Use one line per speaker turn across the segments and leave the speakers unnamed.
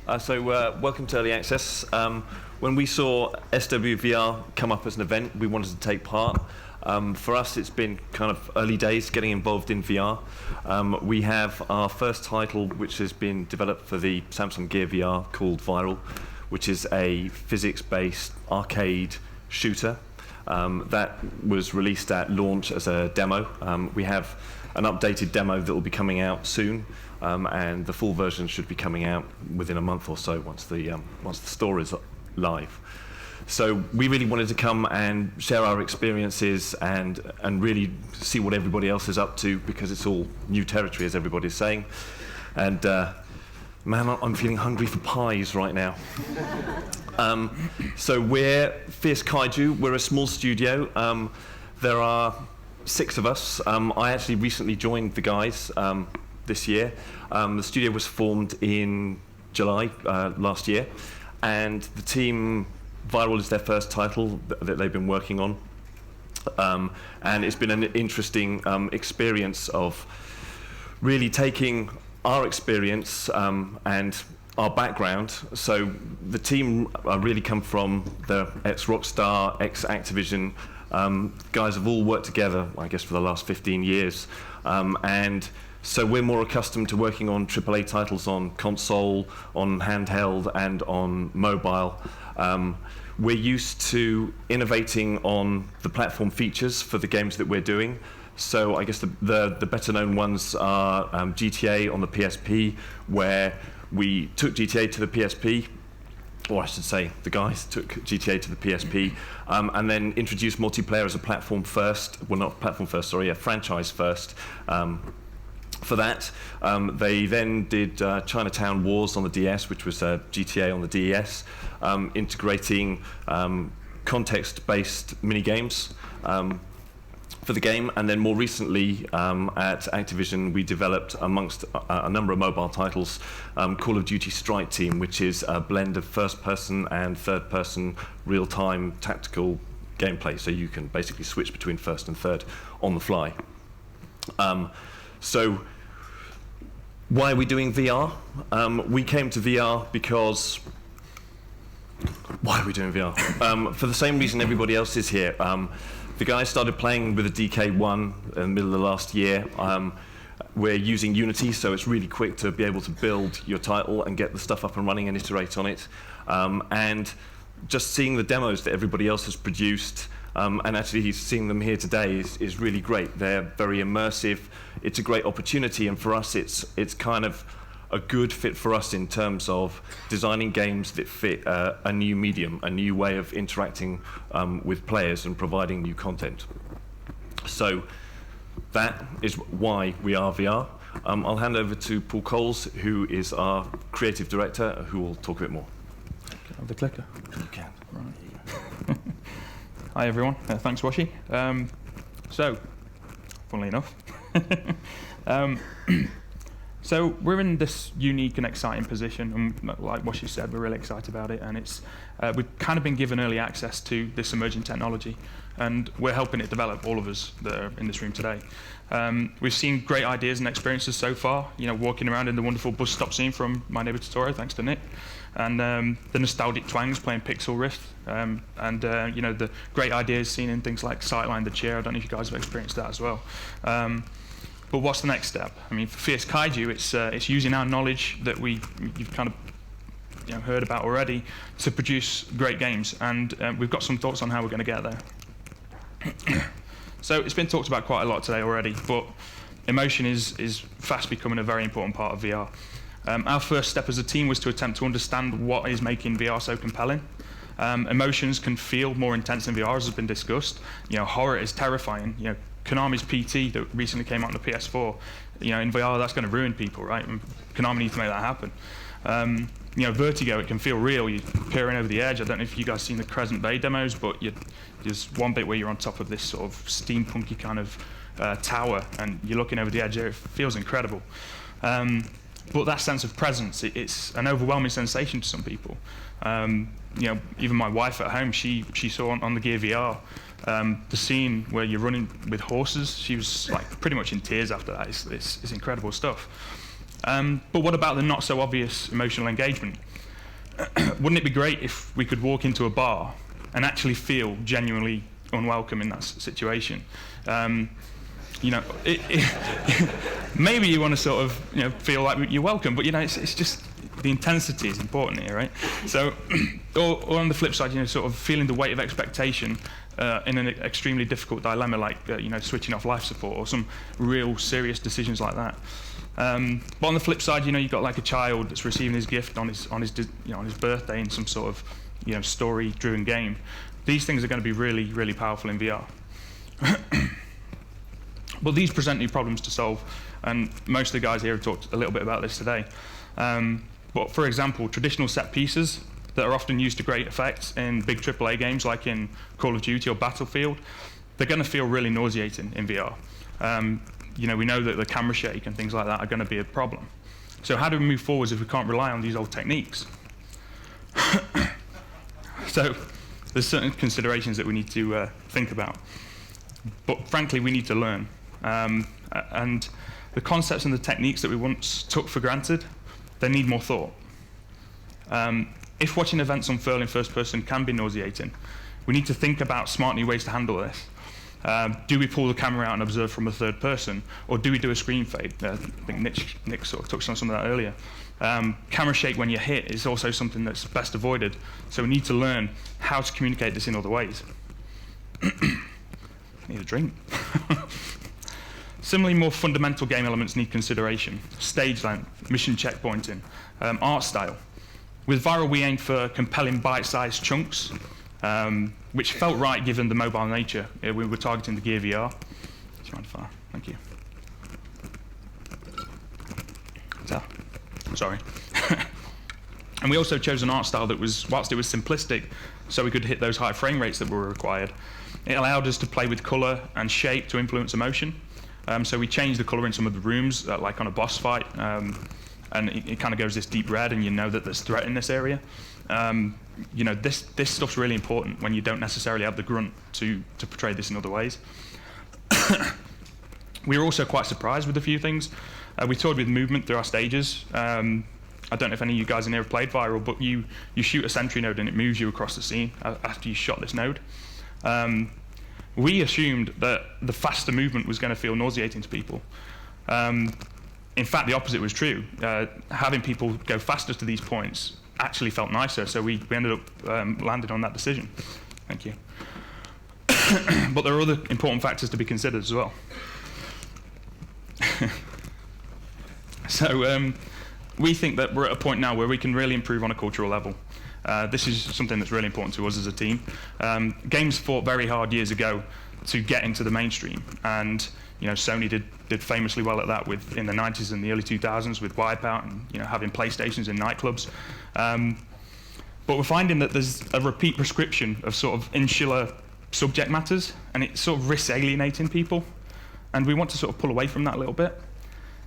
Welcome to Early Access. When we saw SWVR come up as an event, we wanted to take part. For us, it's been kind of early days getting involved in VR. We have our first title, which has been developed for the Samsung Gear VR, called Viral, which is a physics-based arcade shooter that was released at launch as a demo. We have an updated demo that will be coming out soon, and the full version should be coming out within a month or so once the store is live. So we really wanted to come and share our experiences and really see what everybody else is up to, because it's all new territory, as everybody's saying. And man, I'm feeling hungry for pies right now. So we're Fierce Kaiju. We're a small studio. There are 6 of us. I actually recently joined the guys this year. The studio was formed in July last year, and the team, Viral is their first title that they've been working on. And it's been an interesting experience of really taking our experience and our background. So the team really come from the ex-Rockstar, ex-Activision. Guys have all worked together, I guess, for the last 15 years. And so we're more accustomed to working on AAA titles on console, on handheld, and on mobile. We're used to innovating on the platform features for the games that we're doing. So I guess the better known ones are GTA on the PSP, where we took GTA to the PSP, or I should say the guys took GTA to the PSP, and then introduced multiplayer as a platform first, well not platform first, sorry, a franchise first. For that, they then did Chinatown Wars on the DS, which was GTA on the DES, integrating context-based mini-games for the game. And then more recently, at Activision, we developed, amongst a number of mobile titles, Call of Duty Strike Team, which is a blend of first-person and third-person real-time tactical gameplay. So you can basically switch between first and third on the fly. So why are we doing VR? We came to VR because... Why are we doing VR? For the same reason everybody else is here. The guys started playing with a DK1 in the middle of last year. We're using Unity, so it's really quick to be able to build your title and get the stuff up and running and iterate on it. And just seeing the demos that everybody else has produced, and actually seeing them here today is really great. They're very immersive. It's a great opportunity, and for us it's kind of a good fit for us in terms of designing games that fit a new medium, a new way of interacting with players and providing new content. So that is why we are VR. I'll hand over to Paul Coles, who is our creative director, who will talk a bit more.
Can I have the clicker?
You can.
Right. Hi everyone, thanks Washi. So, funnily enough, so we're in this unique and exciting position, and like Washi said, we're really excited about it, and it's we've kind of been given early access to this emerging technology, and we're helping it develop, all of us that are in this room today. We've seen great ideas and experiences so far, you know, walking around in the wonderful bus stop scene from my neighbour Totoro, thanks to Nick, and the nostalgic twangs playing Pixel Rift, and you know, the great ideas seen in things like Sightline the Chair. I don't know if you guys have experienced that as well. But what's the next step? I mean, for Fierce Kaiju, it's using our knowledge that you've kind of heard about already to produce great games, and we've got some thoughts on how we're going to get there. So it's been talked about quite a lot today already, but emotion is fast becoming a very important part of VR. Our first step as a team was to attempt to understand what is making VR so compelling. Emotions can feel more intense in VR, as has been discussed. You know, horror is terrifying. You know, Konami's PT that recently came out on the PS4, you know, in VR that's going to ruin people, right? And Konami needs to make that happen. You know, vertigo, it can feel real. You're peering over the edge. I don't know if you guys seen the Crescent Bay demos, but there's one bit where you're on top of this sort of steampunky kind of tower, and you're looking over the edge there. It feels incredible. But that sense of presence, it's an overwhelming sensation to some people. You know, even my wife at home, she saw on the Gear VR the scene where you're running with horses. She was like pretty much in tears after that. It's incredible stuff. But what about the not so obvious emotional engagement? Wouldn't it be great if we could walk into a bar and actually feel genuinely unwelcome in that situation? Maybe you want to sort of feel like you're welcome, but it's just the intensity is important here, right? So, or on the flip side, sort of feeling the weight of expectation in an extremely difficult dilemma, like switching off life support or some real serious decisions like that. But on the flip side, you've got like a child that's receiving his gift on his birthday in some sort of story-driven game. These things are going to be really, really powerful in VR. But these present new problems to solve, and most of the guys here have talked a little bit about this today. But for example, traditional set pieces that are often used to great effect in big AAA games like in Call of Duty or Battlefield, they're going to feel really nauseating in VR. We know that the camera shake and things like that are going to be a problem. So how do we move forwards if we can't rely on these old techniques? So there's certain considerations that we need to think about. But frankly, we need to learn. And the concepts and the techniques that we once took for granted, they need more thought. If watching events unfurl in first person can be nauseating, we need to think about smart new ways to handle this. Do we pull the camera out and observe from a third person, or do we do a screen fade? I think Nick sort of touched on some of that earlier. Camera shake when you're hit is also something that's best avoided, so we need to learn how to communicate this in other ways. Need a drink. Similarly, more fundamental game elements need consideration. Stage length, mission checkpointing, art style. With Viral, we aimed for compelling bite-sized chunks, which felt right given the mobile nature. We were targeting the Gear VR. Thank you. Sorry. And we also chose an art style that was, whilst it was simplistic, so we could hit those high frame rates that were required, it allowed us to play with colour and shape to influence emotion. So we changed the colour in some of the rooms, like on a boss fight, and it kind of goes this deep red, and you know that there's threat in this area. This stuff's really important when you don't necessarily have the grunt to portray this in other ways. We were also quite surprised with a few things. We toyed with movement through our stages. I don't know if any of you guys in here have played Viral, but you shoot a sentry node and it moves you across the scene after you shot this node. We assumed that the faster movement was going to feel nauseating to people. In fact, the opposite was true. Having people go faster to these points actually felt nicer, so we ended up landing on that decision. Thank you. But there are other important factors to be considered as well. So we think that we're at a point now where we can really improve on a cultural level. This is something that's really important to us as a team. Games fought very hard years ago to get into the mainstream, and Sony did famously well at that in the 90s and the early 2000s with Wipeout and having PlayStations in nightclubs. But we're finding that there's a repeat prescription of sort of insular subject matters, and it sort of risks alienating people, and we want to sort of pull away from that a little bit.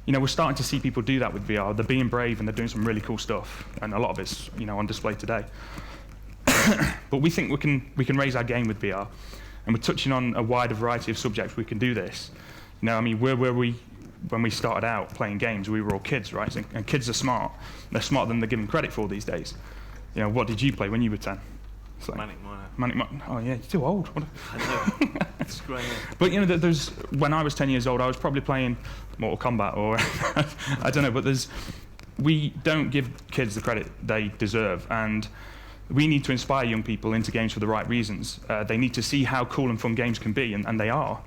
We're starting to see people do that with VR. They're being brave and they're doing some really cool stuff, and a lot of it's on display today. But we think we can raise our game with VR, and we're touching on a wider variety of subjects. We can do this. Where were we when we started out playing games? We were all kids, right? And kids are smart. They're smarter than they're given credit for these days. What did you play when you were 10?
Manic Miner.
Manic Miner. Oh yeah, you're too old.
I know. It's great.
But when I was 10 years old, I was probably playing Mortal Kombat or I don't know. But we don't give kids the credit they deserve, and we need to inspire young people into games for the right reasons. They need to see how cool and fun games can be, and they are.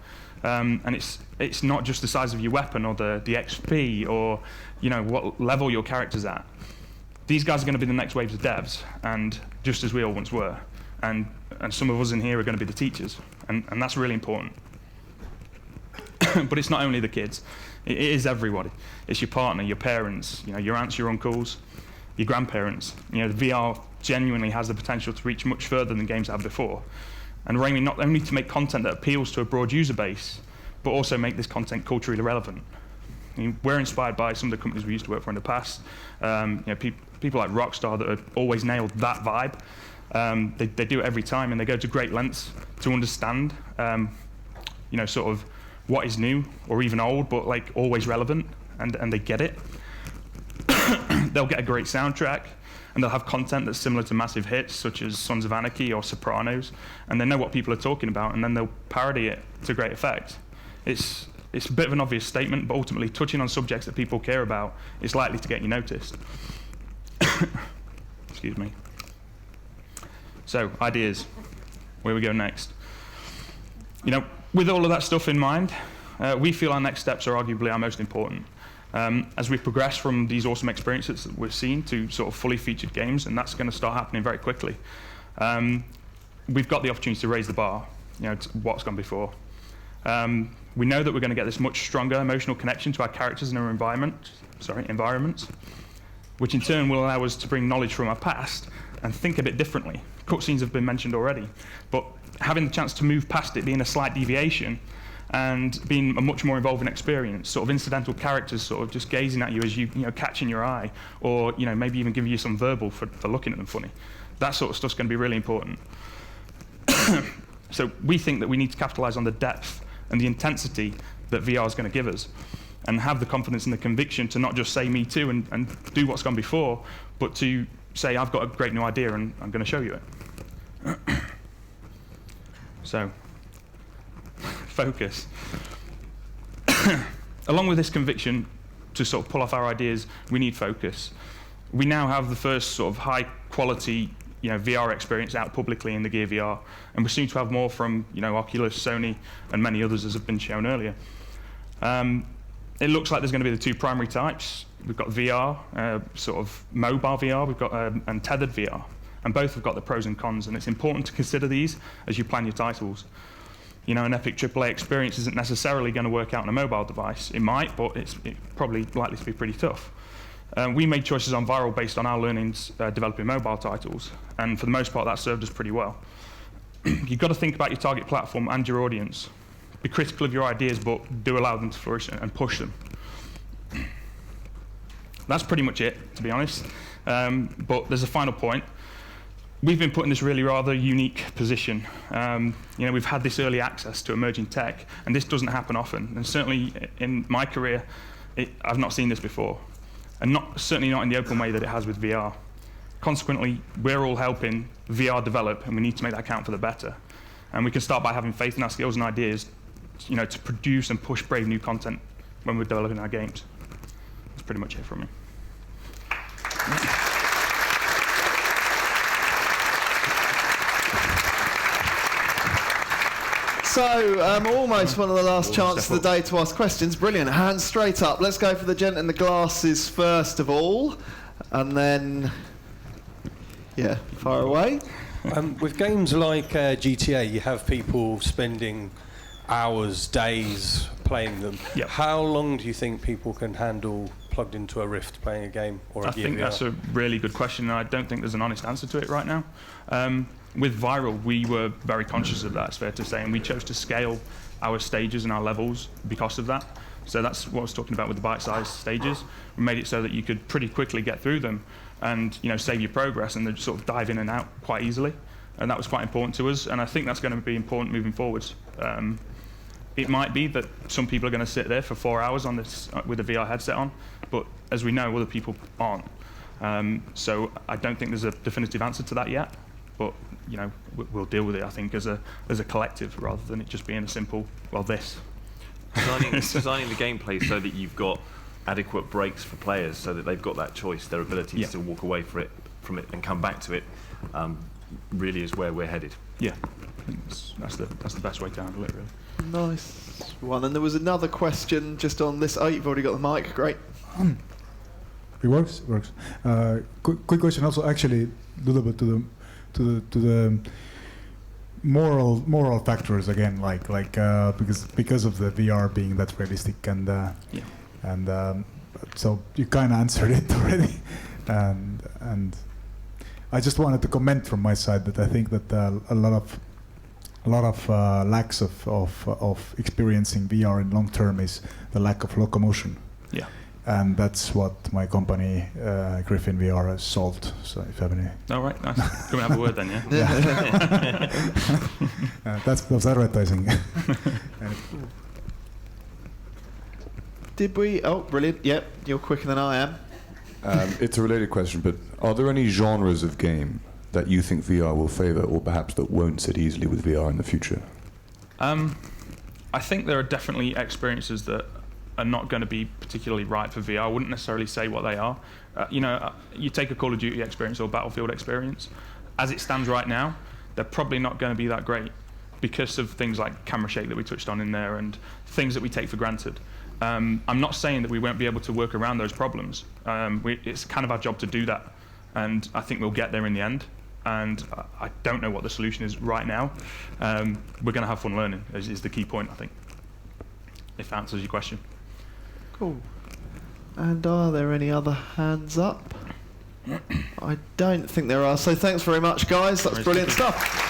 And it's not just the size of your weapon or the XP or what level your character's at. These guys are going to be the next waves of devs, and just as we all once were. And some of us in here are going to be the teachers, and that's really important. But it's not only the kids, it is everybody. It's your partner, your parents, your aunts, your uncles, your grandparents. The VR genuinely has the potential to reach much further than games have before. And we're aiming not only to make content that appeals to a broad user base, but also make this content culturally relevant. We're inspired by some of the companies we used to work for in the past. People like Rockstar that have always nailed that vibe. They do it every time, and they go to great lengths to understand, sort of what is new or even old, but like always relevant, and they get it. they'll get a great soundtrack, and they'll have content that's similar to massive hits such as Sons of Anarchy or Sopranos, and they know what people are talking about, and then they'll parody it to great effect. It's a bit of an obvious statement, but ultimately touching on subjects that people care about is likely to get you noticed. Excuse me. So, ideas. Where we go next? You know, with all of that stuff in mind, we feel our next steps are arguably our most important. As we progress from these awesome experiences that we've seen to sort of fully featured games, and that's going to start happening very quickly, we've got the opportunity to raise the bar, you know, to what's gone before. We know that we're going to get this much stronger emotional connection to our characters and our environments, which in turn will allow us to bring knowledge from our past and think a bit differently. Cutscenes have been mentioned already, but having the chance to move past it being a slight deviation and being a much more involving experience, sort of incidental characters sort of just gazing at you as you know, catching your eye, or you know, maybe even giving you some verbal for looking at them funny. That sort of stuff's going to be really important. So we think that we need to capitalize on the depth and the intensity that VR is going to give us, and have the confidence and the conviction to not just say me too and do what's gone before, but to say I've got a great new idea and I'm going to show you it. So, focus. Along with this conviction to sort of pull off our ideas, we need focus. We now have the first sort of high quality, you know, VR experience out publicly in the Gear VR, and we're soon to have more from, you know, Oculus, Sony, and many others as have been shown earlier. It looks like there's going to be the two primary types. We've got VR, sort of mobile VR, we've got and tethered VR, and both have got the pros and cons, and it's important to consider these as you plan your titles. You know, an epic AAA experience isn't necessarily going to work out on a mobile device. It might, but it's probably likely to be pretty tough. We made choices on Viral based on our learnings developing mobile titles, and for the most part that served us pretty well. You've got to think about your target platform and your audience. Be critical of your ideas, but do allow them to flourish and push them. That's pretty much it, to be honest. But there's a final point. We've been put in this really rather unique position. You know, we've had this early access to emerging tech, and this doesn't happen often. And certainly in my career, I've not seen this before. And certainly not in the open way that it has with VR. Consequently, we're all helping VR develop, and we need to make that count for the better. And we can start by having faith in our skills and ideas, you know, to produce and push brave new content when we're developing our games. That's pretty much it from me.
So, almost one of the last chances of the day to ask questions. Brilliant. Hands straight up. Let's go for the gent in the glasses first of all. And then, yeah, fire away.
With games like GTA, you have people spending hours, days playing them.
Yep.
How long do you think people can handle plugged into a Rift playing a game or a
I think
VR?
that's a really good question, and I don't think there's an honest answer to it right now. With Viral, we were very conscious of that, it's fair to say, and we chose to scale our stages and our levels because of that. So that's what I was talking about with the bite-sized stages. We made it so that you could pretty quickly get through them and, you know, save your progress and then sort of dive in and out quite easily. And that was quite important to us, and I think that's going to be important moving forwards. It might be that some people are going to sit there for 4 hours on this with a VR headset on, but as we know, other people aren't. So I don't think there's a definitive answer to that yet, but you know, we'll deal with it, I think, as a collective rather than it just being a simple, well, this.
Designing the gameplay so that you've got adequate breaks for players, so that they've got that choice, their ability to still walk away from it and come back to it, really is where we're headed.
Yeah, I think that's the best way to handle it, really.
Nice one. And there was another question just on this. Oh, you've already got the mic. Great.
It works. It works. Quick question. Also, actually, a little bit to the moral factors again, like because of the VR being that realistic and so you kind of answered it already, and I just wanted to comment from my side that I think that a lot of lacks of experiencing VR in long term is the lack of locomotion.
Yeah.
And that's what my company, Griffin VR, has solved. So if you have any...
All right, nice. Can we have a word then, yeah?
That's advertising.
Did we? Oh, brilliant. Yep, you're quicker than I am.
It's a related question, but are there any genres of game that you think VR will favour, or perhaps that won't sit easily with VR in the future?
I think there are definitely experiences that are not going to be particularly right for VR. I wouldn't necessarily say what they are. You take a Call of Duty experience or Battlefield experience. As it stands right now, they're probably not going to be that great because of things like camera shake that we touched on in there and things that we take for granted. I'm not saying that we won't be able to work around those problems. It's kind of our job to do that, and I think we'll get there in the end. And I don't know what the solution is right now. We're going to have fun learning, is the key point, I think, if that answers your question.
Cool. And are there any other hands up? I don't think there are. So thanks very much, guys. That's brilliant stuff.